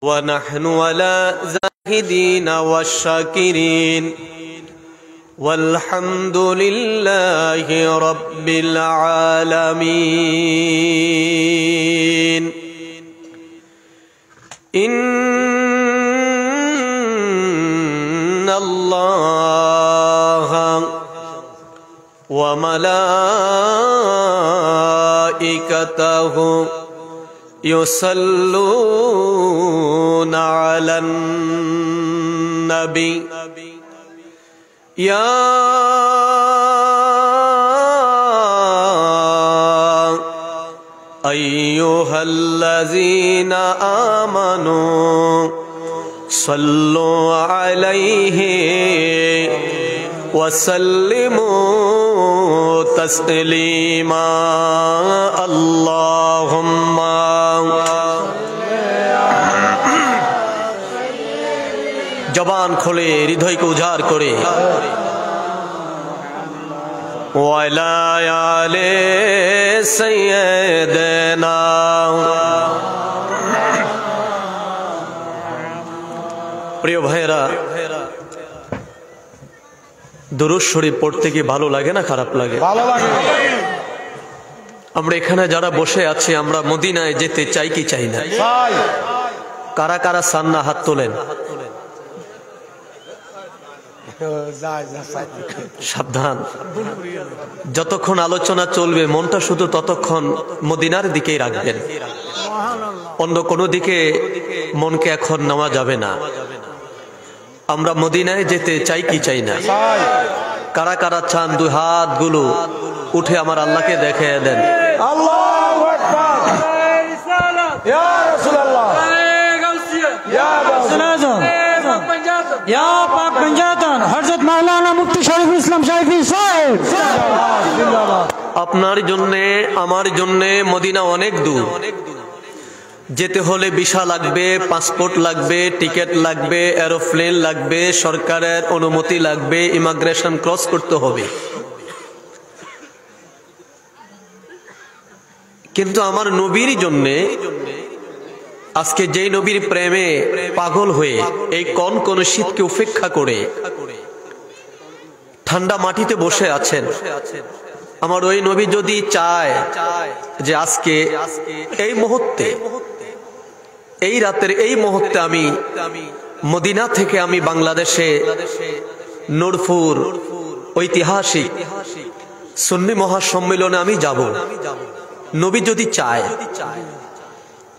ونحن على زاهدين والشاكرين والحمد لله رب العالمين إن الله وملائكته يصلون على النبي يا أيها الذين آمنوا صلوا عليه وسلموا تسليما اللهم জবান খোলে হৃদয়কে উজাড় করে ওয়ালা আলে সাইয়্যিদানা প্রিয় ভাইরা দুরূদ শরীফ পড়তে কি ভালো লাগে না খারাপ লাগে? ভালো লাগে। আমরা এখানে যারা বসে আছি আমরা মদিনায় যেতে চাই কি চাই না? চাই। কারা কারা চান না হাত তোলেন। সাবধান, যতক্ষণ আলোচনা চলবে মনটা শুধু ততক্ষণ মদিনার দিকেই রাখবেন, অন্য কোনো দিকে মনকে এখন নেওয়া যাবে না। আমরা মদিনায় যেতে চাই কি চাই না? কারা কারা চান দুই হাত গুলো উঠে আমার আল্লাহকে দেখে দেন। আল্লাহু আকবার। ইয়া রাসূলুল্লাহ, ইয়া রাসূলুল্লাহ, ইয়া পাক পঞ্জাতন হযরত মাওলানা মুফতি শরীফুল ইসলাম শাইখি সাহেব জিন্দাবাদ। আপনার জন্য আমার জন্য মদিনা অনেক দূর, যেতে হলে ভিসা লাগবে, পাসপোর্ট লাগবে, টিকিট লাগবে, এরোপ্লেন লাগবে, সরকারের অনুমতি লাগবে, ইমিগ্রেশন ক্রস করতে হবে। কিন্তু আমার নবীর জন্য আজকে যেই নবীর প্রেমে পাগল হয়ে এই কোন শীতকে উপেক্ষা করে ঠান্ডা মাটিতে বসে আছেন, আমার ওই নবী যদি চায় যে আজকে এই মুহূর্তে, এই রাতের এই মুহূর্তে আমি মদিনা থেকে আমি বাংলাদেশে নূরপুর ঐতিহাসিক সুন্নি মহাসম্মেলনে আমি যাব, নবী যদি চায়,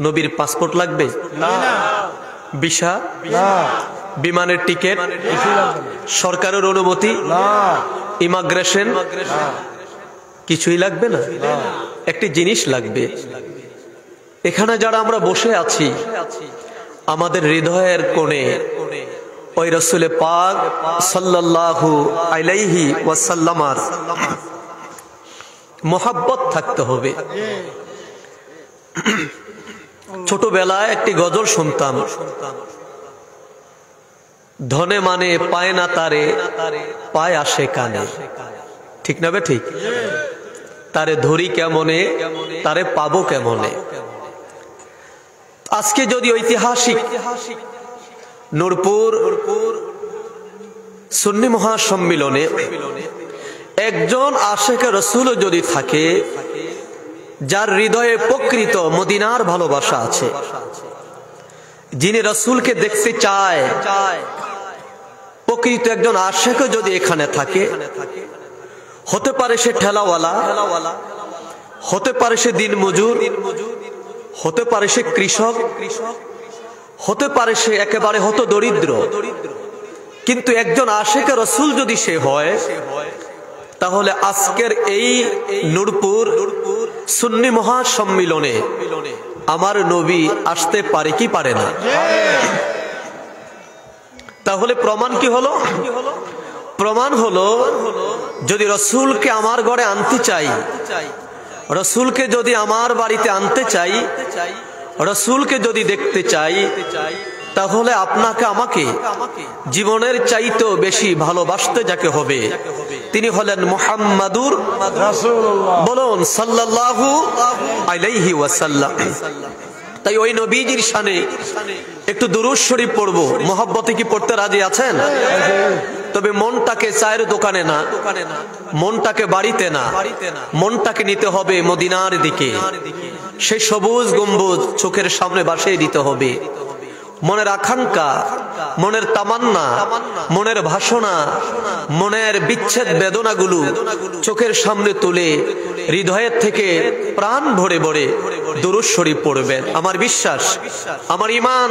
নবীর পাসপোর্ট লাগবে না, ভিসা না, বিমানের টিকিট, সরকারের অনুমতি না, ইমিগ্রেশন কিছুই লাগবে না, একটি জিনিস লাগবে। এখানে যারা আমরা বসে আছি আমাদের হৃদয়ের কোণে ওই রাসূল পাক সাল্লাল্লাহু আলাইহি ওয়াসাল্লামার মোহাব্বত থাকতে হবে। ছোটবেলায় একটি গজল শুনতাম, ধনে মানে পায় না তারে, পায় আসে কানে। ঠিক না বে ঠিক? তারে ধরি কেমনে, তারে পাবো কেমনে। আজকে যদি ঐতিহাসিক নূরপুর সুন্নি মহাসম্মেলনে একজন আশিকে রাসূল যদি থাকে, যার হৃদয়ে প্রকৃত মদিনার ভালোবাসা আছে, যিনি রাসূলকে দেখতে চায়, প্রকৃত একজন আশিক যদি এখানে থাকে, হতে পারে সে ঠেলাওয়ালা, হতে পারে সে দিনমজুর, হতে পারে সে কৃষক, হতে পারে সে একেবারে হত দরিদ্র, কিন্তু একজন আশিকে রাসূল যদি সে হয়, তাহলে আজকের এই নূরপুর সুন্নি মহাসম্মেলনে আমার নবী আসতে পারে কি পারে না? তাহলে প্রমাণ কি হলো? প্রমাণ হলো যদি রাসূলকে আমার ঘরে আনতে চাই, রাসূলকে যদি আমার বাড়িতে আনতে চাই, রাসূলকে যদি দেখতে চাই, তাহলে আপনাকে আমাকে জীবনের চাইতেও বেশি ভালোবাসতে যাকে হবে তিনি হলেন মুহাম্মাদুর রাসূলুল্লাহ। বলুন সাল্লাল্লাহু আলাইহি ওয়াসাল্লাম। তাই ওই নবীজির শানে একটু দুরূদ শরীফ পড়বো। মহব্বতে কি পড়তে রাজি আছেন? তবে মনটাকে চায়ের দোকানে না, মনটাকে বাড়িতে না, মনটাকে নিতে হবে মদিনার দিকে। সেই সবুজ গম্বুজ চোখের সামনে বাসিয়ে দিতে হবে। মনের আকাঙ্ক্ষা, মনের তামান্না, মনের ভাষণা, মনের বিচ্ছেদ বেদনাগুলো চোখের সামনে তুলে হৃদয়ের থেকে প্রাণ ভরে ভরে দুরূদ শরীফ পড়বেন। আমার বিশ্বাস, আমার ঈমান,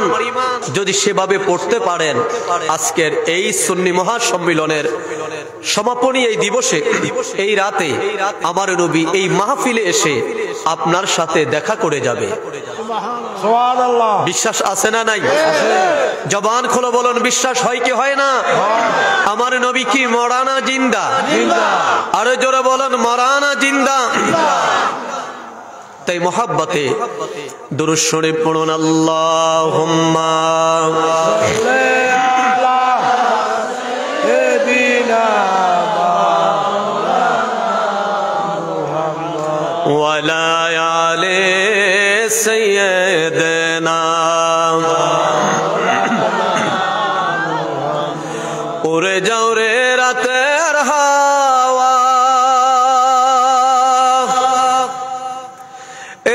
যদি সেভাবে পড়তে পারেন, আজকের এই সুন্নি মহাসম্মিলনের সমাপনী এই দিবসে, এই রাতে আমার নবী এই মাহফিলে এসে আপনার সাথে দেখা করে যাবে। বিশ্বাস আছে না নাই? জবান খোলো বলুন, বিশ্বাস হয় কি হয় না? আমার নবী কি মরা না জিন্দা? আরো জোরে বলুন, মরা না জিন্দা? তাই মহাব্বতে দুরূদ শরীফ পড়ুন। আল্লাহুম্মা ওয়ালা আলে সাইয়্যিদিনা উড়ে যাও রে রাতের হাওয়া,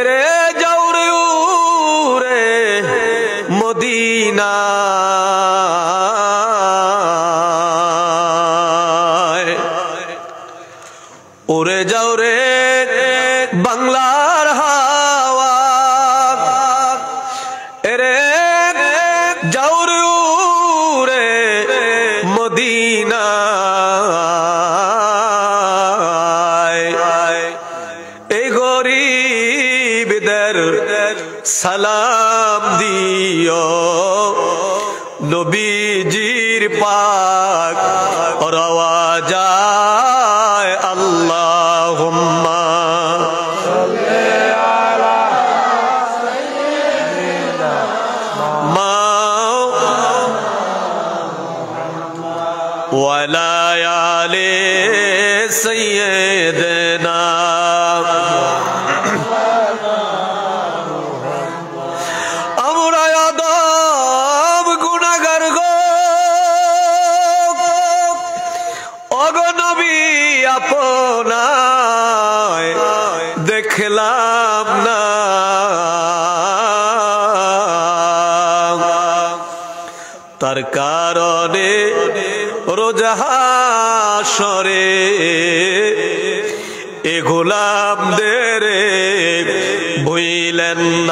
রে যাও রে উড়ে মদিনা, উড়ে যাও রে বাংলার হাওয়া, রে যাও রে উড়ে মদিনা, এই গরিবদের সালাম দিও, নবীজির পাক রওয়া যায়। আল্লাহুম্মা ওয়ালা আলে সাইয়্যিদিনা। আমরা আদম গুনাহগার গো, ওগো নবী আপনায় দেখলাম না, তার কারণে রোজ হাসরে এ গোলামদের ভুইলেন না।